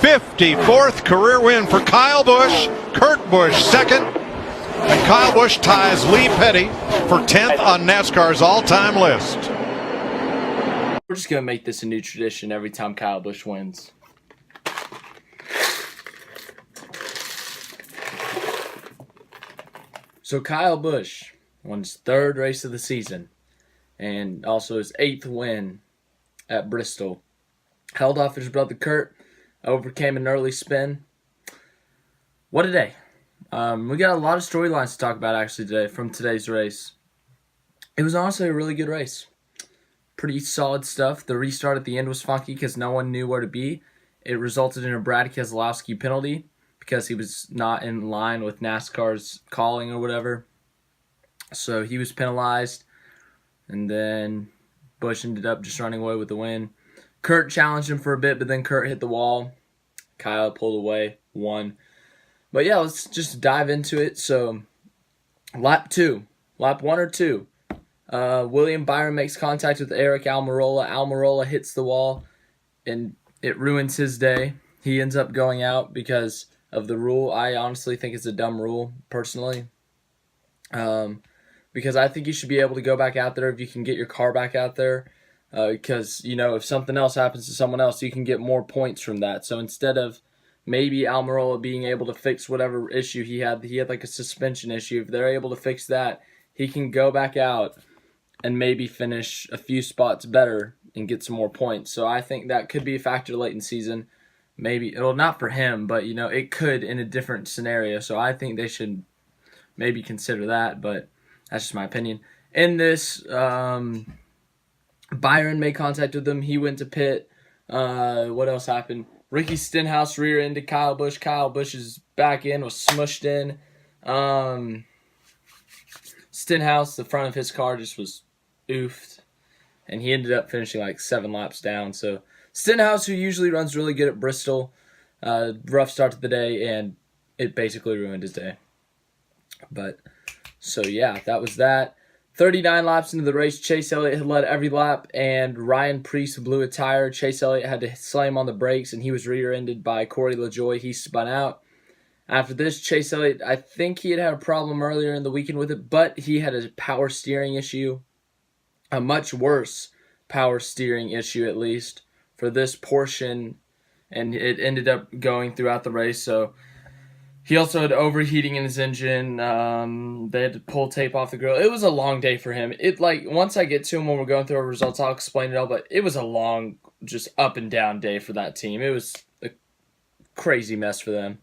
54th career win for Kyle Busch. Kurt Busch second. And Kyle Busch ties Lee Petty for 10th on NASCAR's all-time list. We're just going to make this a new tradition every time Kyle Busch wins. So Kyle Busch won his 3rd race of the season and also his 8th win at Bristol. Held off his brother Kurt, overcame an early spin. What a day. We got a lot of storylines to talk about actually today from today's race. It was honestly a really good race. Pretty solid stuff. The restart at the end was funky because no one knew where to be. It resulted in a Brad Keselowski penalty because he was not in line with NASCAR's calling or whatever. So he was penalized, and then Busch ended up just running away with the win. Kurt challenged him for a bit, but then Kurt hit the wall. Kyle pulled away, won. But yeah, let's just dive into it. So, lap 1 or 2. William Byron makes contact with Eric Almirola. Almirola hits the wall, and it ruins his day. He ends up going out because of the rule. I honestly think it's a dumb rule, personally. Because I think you should be able to go back out there if you can get your car back out there. Because, you know, if something else happens to someone else, you can get more points from that. So instead of maybe Almirola being able to fix whatever issue he had like a suspension issue. If they're able to fix that, he can go back out and maybe finish a few spots better and get some more points. So I think that could be a factor late in season. Maybe, well, not for him, but, you know, it could in a different scenario. So I think they should maybe consider that, but that's just my opinion. In this, Byron made contact with him. He went to pit. What else happened? Ricky Stenhouse rear-ended Kyle Busch. Kyle Busch's back end was smushed in. Stenhouse, the front of his car just was oofed. And he ended up finishing like 7 laps down. So Stenhouse, who usually runs really good at Bristol, rough start to the day, and it basically ruined his day. But, so yeah, that was that. 39 laps into the race, Chase Elliott had led every lap, and Ryan Preece blew a tire. Chase Elliott had to slam on the brakes, and he was rear-ended by Corey LaJoie. He spun out. After this, Chase Elliott, I think he had a problem earlier in the weekend with it, but he had a power steering issue, a much worse power steering issue at least, for this portion, and it ended up going throughout the race, so he also had overheating in his engine. They had to pull tape off the grill. It was a long day for him. Once I get to him when we're going through our results, I'll explain it all. But it was a long, just up and down day for that team. It was a crazy mess for them.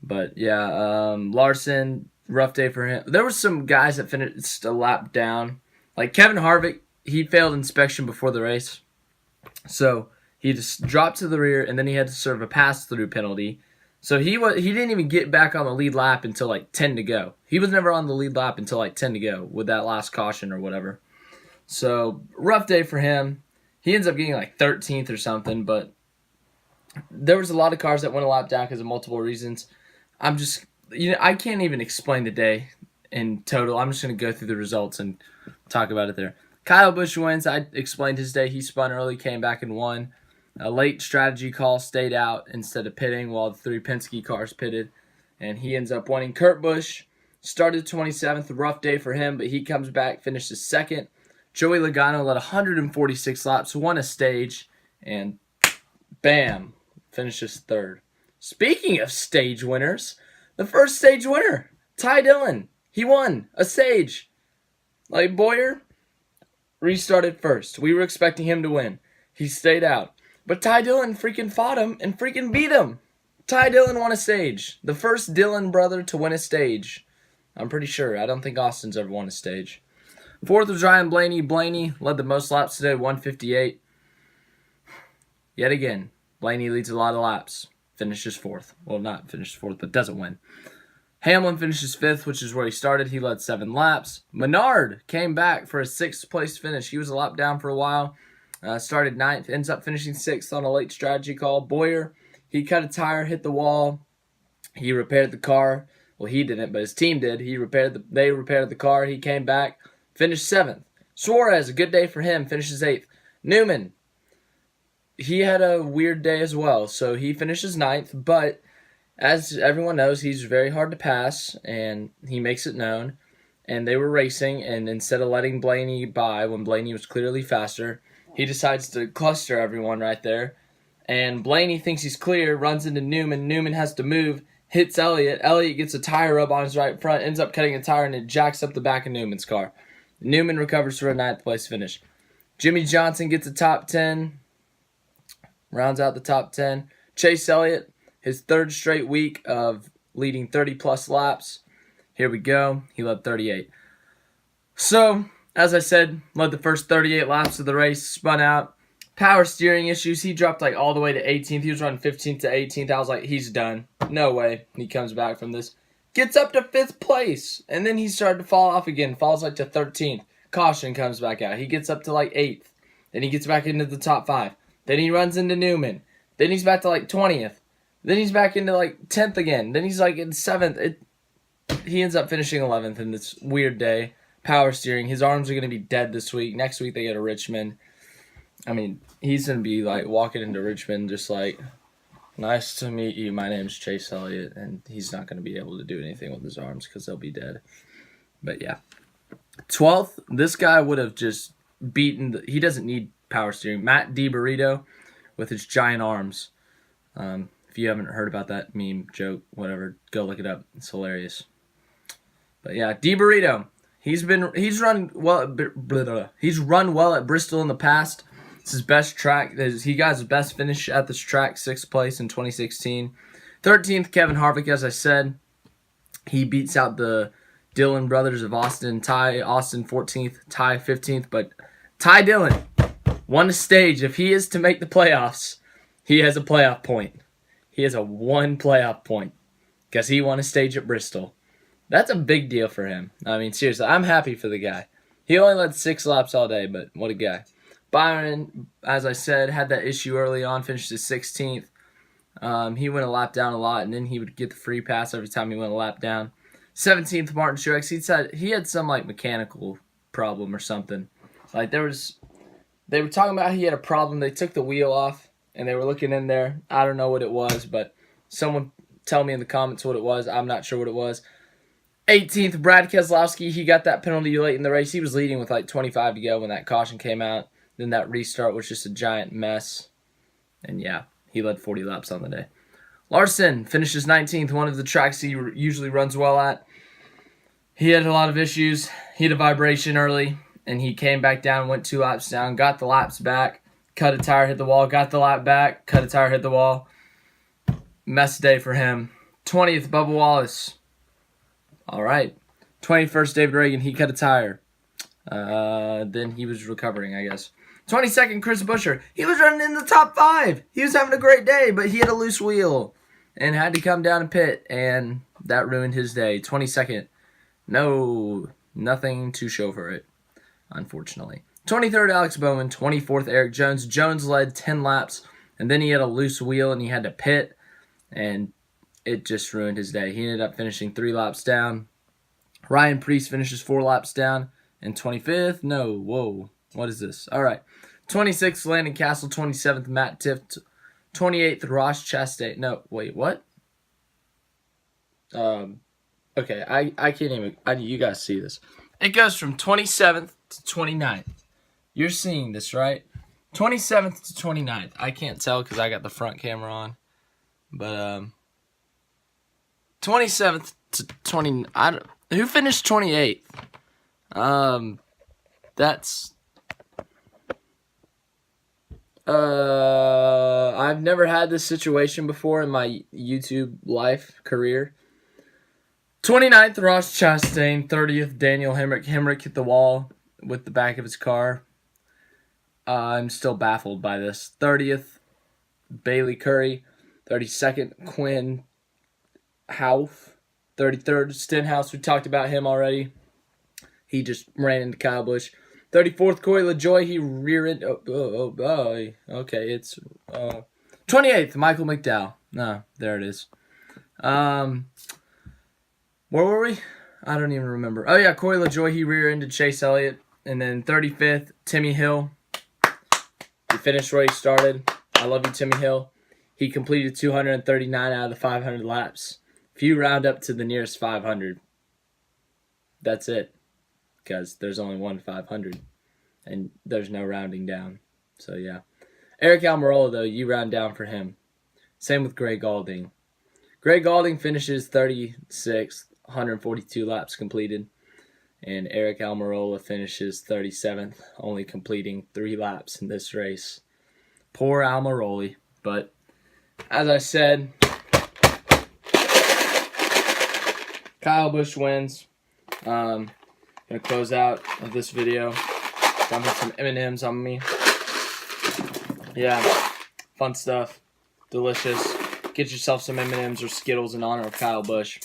But yeah, Larson, rough day for him. There were some guys that finished a lap down, like Kevin Harvick. He failed inspection before the race, so he just dropped to the rear, and then he had to serve a pass-through penalty. So he didn't even get back on the lead lap until like 10 to go. He was never on the lead lap until like 10 to go with that last caution or whatever. So rough day for him. He ends up getting like 13th or something, but there was a lot of cars that went a lap down because of multiple reasons. I can't even explain the day in total. I'm just going to go through the results and talk about it there. Kyle Busch wins. I explained his day. He spun early, came back and won. A late strategy call, stayed out instead of pitting while the 3 Penske cars pitted, and he ends up winning. Kurt Busch started 27th, rough day for him, but he comes back, finishes 2nd. Joey Logano led 146 laps, won a stage, and bam, finishes 3rd. Speaking of stage winners, the first stage winner, Ty Dillon. He won a stage. Like Boyer, restarted first. We were expecting him to win. He stayed out. But Ty Dillon freaking fought him and freaking beat him. Ty Dillon won a stage. The first Dillon brother to win a stage. I'm pretty sure. I don't think Austin's ever won a stage. 4th was Ryan Blaney. Blaney led the most laps today, 158. Yet again, Blaney leads a lot of laps. Finishes 4th. Well, not finishes 4th, but doesn't win. Hamlin finishes 5th, which is where he started. He led 7 laps. Menard came back for a 6th place finish. He was a lap down for a while. Started 9th, ends up finishing 6th on a late strategy call. Boyer, he cut a tire, hit the wall. He repaired the car. Well, he didn't, but his team did. They repaired the car. He came back, finished 7th. Suarez, a good day for him, finishes 8th. Newman, he had a weird day as well. So he finishes 9th, but as everyone knows, he's very hard to pass, and he makes it known. And they were racing, and instead of letting Blaney by when Blaney was clearly faster, he decides to cluster everyone right there. And Blaney thinks he's clear, runs into Newman. Newman has to move, hits Elliott. Elliott gets a tire rub on his right front, ends up cutting a tire, and it jacks up the back of Newman's car. Newman recovers for a 9th place finish. Jimmy Johnson gets a top 10, rounds out the top 10. Chase Elliott, his 3rd straight week of leading 30-plus laps. Here we go. He led 38. So, as I said, led the first 38 laps of the race, spun out. Power steering issues. He dropped like all the way to 18th. He was running 15th to 18th. I was like, he's done. No way he comes back from this. Gets up to 5th place. And then he started to fall off again. Falls like to 13th. Caution comes back out. He gets up to like 8th. Then he gets back into the top 5. Then he runs into Newman. Then he's back to like 20th. Then he's back into like 10th again. Then he's like in 7th. He ends up finishing 11th in this weird day. Power steering. His arms are going to be dead this week. Next week they go to Richmond. I mean, he's going to be like walking into Richmond just like, nice to meet you. My name's Chase Elliott. And he's not going to be able to do anything with his arms because they'll be dead. But yeah. 12th, this guy would have just beaten. He doesn't need power steering. Matt DiBurrito with his giant arms. If you haven't heard about that meme, joke, whatever, go look it up. It's hilarious. But yeah, DiBurrito. He's run well at Bristol in the past. It's his best track. He got his best finish at this track, 6th place in 2016. 13th, Kevin Harvick, as I said. He beats out the Dillon brothers of Austin. Ty Austin 14th, Ty 15th. But Ty Dillon won a stage. If he is to make the playoffs, he has a playoff point. He has a 1 playoff point because he won a stage at Bristol. That's a big deal for him. I mean, seriously, I'm happy for the guy. He only led 6 laps all day, but what a guy. Byron, as I said, had that issue early on, finished his 16th. He went a lap down a lot, and then he would get the free pass every time he went a lap down. 17th, Martin Truex. He had some like mechanical problem or something. Like they were talking about he had a problem. They took the wheel off, and they were looking in there. I don't know what it was, but someone tell me in the comments what it was. I'm not sure what it was. 18th, Brad Keselowski. He got that penalty late in the race. He was leading with like 25 to go when that caution came out. Then that restart was just a giant mess. And yeah, he led 40 laps on the day. Larson finishes 19th, one of the tracks he usually runs well at. He had a lot of issues. He had a vibration early, and he came back down, went 2 laps down, got the laps back, cut a tire, hit the wall, got the lap back, cut a tire, hit the wall. Mess day for him. 20th, Bubba Wallace. All right. 21st, David Reagan. He cut a tire. Then he was recovering, I guess. 22nd, Chris Buescher. He was running in the top 5. He was having a great day, but he had a loose wheel and had to come down and pit, and that ruined his day. 22nd. No, nothing to show for it, unfortunately. 23rd, Alex Bowman. 24th, Eric Jones. Jones led 10 laps, and then he had a loose wheel, and he had to pit, and it just ruined his day. He ended up finishing 3 laps down. Ryan Preece finishes 4 laps down. And 25th, no, whoa, what is this? All right. 26th, Landon Castle. 27th, Matt Tifft. 28th, Ross Chastain. No, wait, what? Okay, I can't even, you guys see this. It goes from 27th to 29th. You're seeing this, right? 27th to 29th. I can't tell because I got the front camera on. But, 27th to 20, who finished 28th? That's, I've never had this situation before in my YouTube life career. 29th, Ross Chastain. 30th, Daniel Hemrick. Hemrick hit the wall with the back of his car. I'm still baffled by this. 30th, Bailey Curry. 32nd, Quinn Houff. 33rd, Stenhouse. We talked about him already. He just ran into Kyle Busch. 34th, Corey LaJoie. He rear-ended. Okay, it's 28th, Michael McDowell. No, there it is. Where were we? I don't even remember. Oh yeah, Corey LaJoie. He rear-ended Chase Elliott. And then 35th, Timmy Hill. He finished where he started. I love you, Timmy Hill. He completed 239 out of the 500 laps. If you round up to the nearest 500, that's it. Because there's only one 500. And there's no rounding down. So, yeah. Eric Almirola, though, you round down for him. Same with Gray Galding. Gray Galding finishes 36th, 142 laps completed. And Eric Almirola finishes 37th, only completing 3 laps in this race. Poor Almirola. But, as I said, Kyle Busch wins. Gonna close out of this video. Dumping some M&Ms on me. Yeah, fun stuff. Delicious. Get yourself some M&Ms or Skittles in honor of Kyle Busch.